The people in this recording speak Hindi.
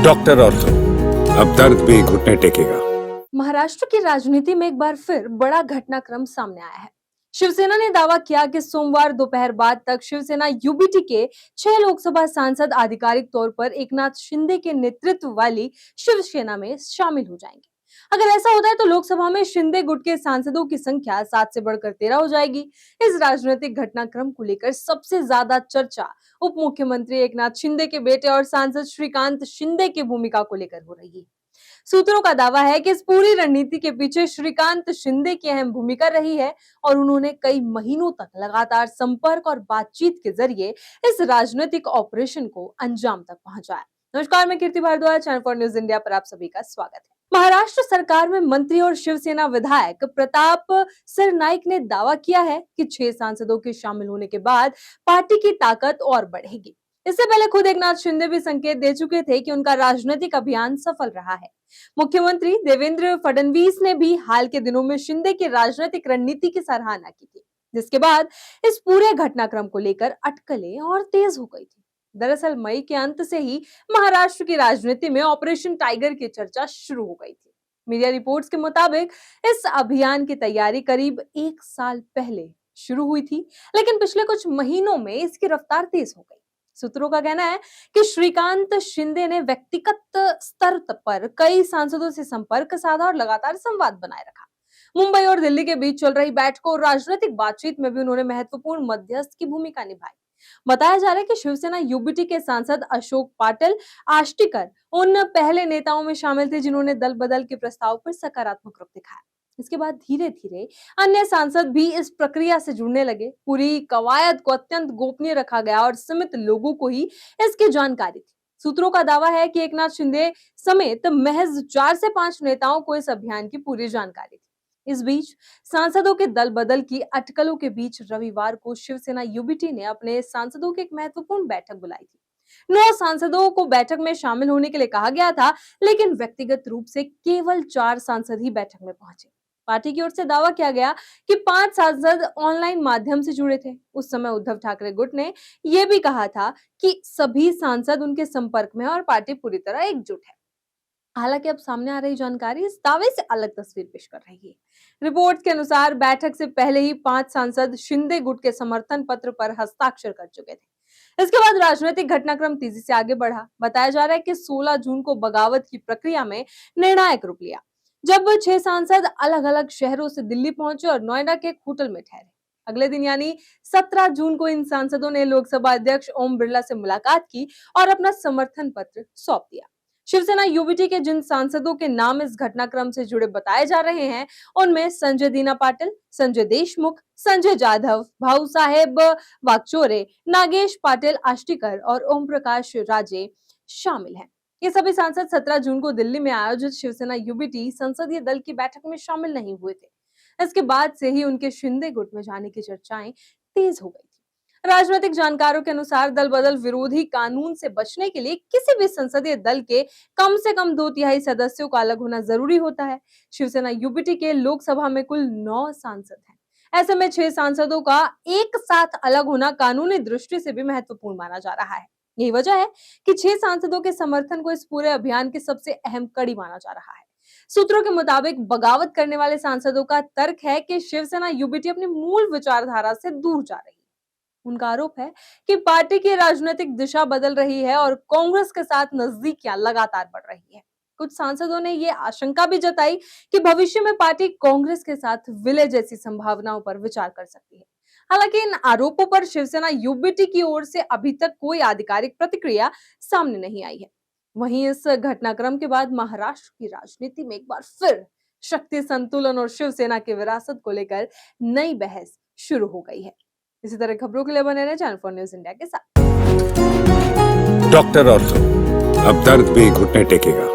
डॉक्टर ऑर्थो, अब दर्द भी घुटने टेकेगा। महाराष्ट्र की राजनीति में एक बार फिर बड़ा घटनाक्रम सामने आया है। शिवसेना ने दावा किया कि सोमवार दोपहर बाद तक शिवसेना यूबीटी के 6 लोकसभा सांसद आधिकारिक तौर पर एकनाथ शिंदे के नेतृत्व वाली शिवसेना में शामिल हो जाएंगे। अगर ऐसा होता है तो लोकसभा में शिंदे गुट के सांसदों की संख्या 7 से बढ़कर 13 हो जाएगी। इस राजनीतिक घटनाक्रम को लेकर सबसे ज्यादा चर्चा उप मुख्यमंत्री एकनाथ शिंदे के बेटे और सांसद श्रीकांत शिंदे की भूमिका को लेकर हो रही है। सूत्रों का दावा है कि इस पूरी रणनीति के पीछे श्रीकांत शिंदे की अहम भूमिका रही है और उन्होंने कई महीनों तक लगातार संपर्क और बातचीत के जरिए इस राजनीतिक ऑपरेशन को अंजाम तक पहुंचाया। नमस्कार, मैं Kirti Bhardwaj, channel for news India पर आप सभी का स्वागत है। महाराष्ट्र सरकार में मंत्री और शिवसेना विधायक प्रताप सरनाइक ने दावा किया है कि 6 सांसदों के शामिल होने के बाद पार्टी की ताकत और बढ़ेगी। इससे पहले खुद एकनाथ शिंदे भी संकेत दे चुके थे कि उनका राजनीतिक अभियान सफल रहा है। मुख्यमंत्री देवेंद्र फडणवीस ने भी हाल के दिनों में शिंदे की राजनीतिक रणनीति की सराहना की थी, जिसके बाद इस पूरे घटनाक्रम को लेकर अटकलें और तेज हो गई थी। दरअसल मई के अंत से ही महाराष्ट्र की राजनीति में ऑपरेशन टाइगर की चर्चा शुरू हो गई थी। मीडिया रिपोर्ट्स के मुताबिक इस अभियान की तैयारी करीब 1 साल पहले शुरू हुई थी, लेकिन पिछले कुछ महीनों में इसकी रफ्तार तेज हो गई। सूत्रों का कहना है कि श्रीकांत शिंदे ने व्यक्तिगत स्तर पर कई सांसदों से संपर्क साधा और लगातार संवाद बनाए रखा। मुंबई और दिल्ली के बीच चल रही बैठकों और राजनीतिक बातचीत में भी उन्होंने महत्वपूर्ण मध्यस्थ की भूमिका निभाई। बताया जा रहा है कि शिवसेना यूबीटी के सांसद अशोक पाटिल आष्टीकर उन पहले नेताओं में शामिल थे जिन्होंने दल बदल के प्रस्ताव पर सकारात्मक रुख दिखाया। इसके बाद धीरे धीरे अन्य सांसद भी इस प्रक्रिया से जुड़ने लगे। पूरी कवायद को अत्यंत गोपनीय रखा गया और सीमित लोगों को ही इसकी जानकारी थी। सूत्रों का दावा है कि एकनाथ शिंदे समेत महज 4 से 5 नेताओं को इस अभियान की पूरी जानकारी थी। इस बीच सांसदों के दल बदल की अटकलों के बीच रविवार को शिवसेना यूबीटी ने अपने सांसदों की एक महत्वपूर्ण बैठक बुलाई थी। 9 सांसदों को बैठक में शामिल होने के लिए कहा गया था, लेकिन व्यक्तिगत रूप से केवल 4 सांसद ही बैठक में पहुंचे। पार्टी की ओर से दावा किया गया कि 5 सांसद ऑनलाइन माध्यम से जुड़े थे। उस समय उद्धव ठाकरे गुट ने यह भी कहा था कि सभी सांसद उनके संपर्क में हैं और पार्टी पूरी तरह एकजुट है। हालांकि अब सामने आ रही जानकारी इस दावे से अलग तस्वीर पेश कर रही है। रिपोर्ट के अनुसार बैठक से पहले ही 5 सांसद शिंदे गुट के समर्थन पत्र पर हस्ताक्षर कर चुके थे। इसके बाद राजनीतिक घटनाक्रम तेजी से आगे बढ़ा। बताया जा रहा है कि 16 जून को बगावत की प्रक्रिया में निर्णायक रूप लिया, जब 6 सांसद अलग अलग शहरों से दिल्ली पहुंचे और नोएडा के एक होटल में ठहरे। अगले दिन यानी 17 जून को इन सांसदों ने लोकसभा अध्यक्ष ओम बिरला से मुलाकात की और अपना समर्थन पत्र सौंप दिया। शिवसेना यूबीटी के जिन सांसदों के नाम इस घटनाक्रम से जुड़े बताए जा रहे हैं, उनमें संजय दीना पाटिल, संजय देशमुख, संजय जाधव, भाऊ साहेब वाकचोरे, नागेश पाटिल आष्टीकर और ओम प्रकाश राजे शामिल हैं। ये सभी सांसद 17 जून को दिल्ली में आयोजित शिवसेना यूबीटी संसदीय दल की बैठक में शामिल नहीं हुए थे। इसके बाद से ही उनके शिंदे गुट में जाने की चर्चाएं तेज हो गई थी। राजनीतिक जानकारों के अनुसार दल बदल विरोधी कानून से बचने के लिए किसी भी संसदीय दल के कम से कम 2/3 सदस्यों का अलग होना जरूरी होता है। शिवसेना यूबीटी के लोकसभा में कुल 9 सांसद हैं। ऐसे में 6 सांसदों का एक साथ अलग होना कानूनी दृष्टि से भी महत्वपूर्ण माना जा रहा है। यही वजह है कि 6 सांसदों के समर्थन को इस पूरे अभियान की सबसे अहम कड़ी माना जा रहा है। सूत्रों के मुताबिक बगावत करने वाले सांसदों का तर्क है कि शिवसेना यूबीटी अपनी मूल विचारधारा से दूर जा रही है। उनका आरोप है कि पार्टी की राजनीतिक दिशा बदल रही है और कांग्रेस के साथ नजदीकियां लगातार बढ़ रही है। कुछ सांसदों ने यह आशंका भी जताई कि भविष्य में पार्टी कांग्रेस के साथ विलय जैसी संभावनाओं पर विचार कर सकती है। हालांकि इन आरोपों पर शिवसेना यूबीटी की ओर से अभी तक कोई आधिकारिक प्रतिक्रिया सामने नहीं आई है। वहीं इस घटनाक्रम के बाद महाराष्ट्र की राजनीति में एक बार फिर शक्ति संतुलन और शिवसेना की विरासत को लेकर नई बहस शुरू हो गई है। इसी तरह खबरों के लिए बने रहे चैनल फॉर न्यूज इंडिया के साथ। डॉक्टर ऑर्थो, अब दर्द भी घुटने टेकेगा।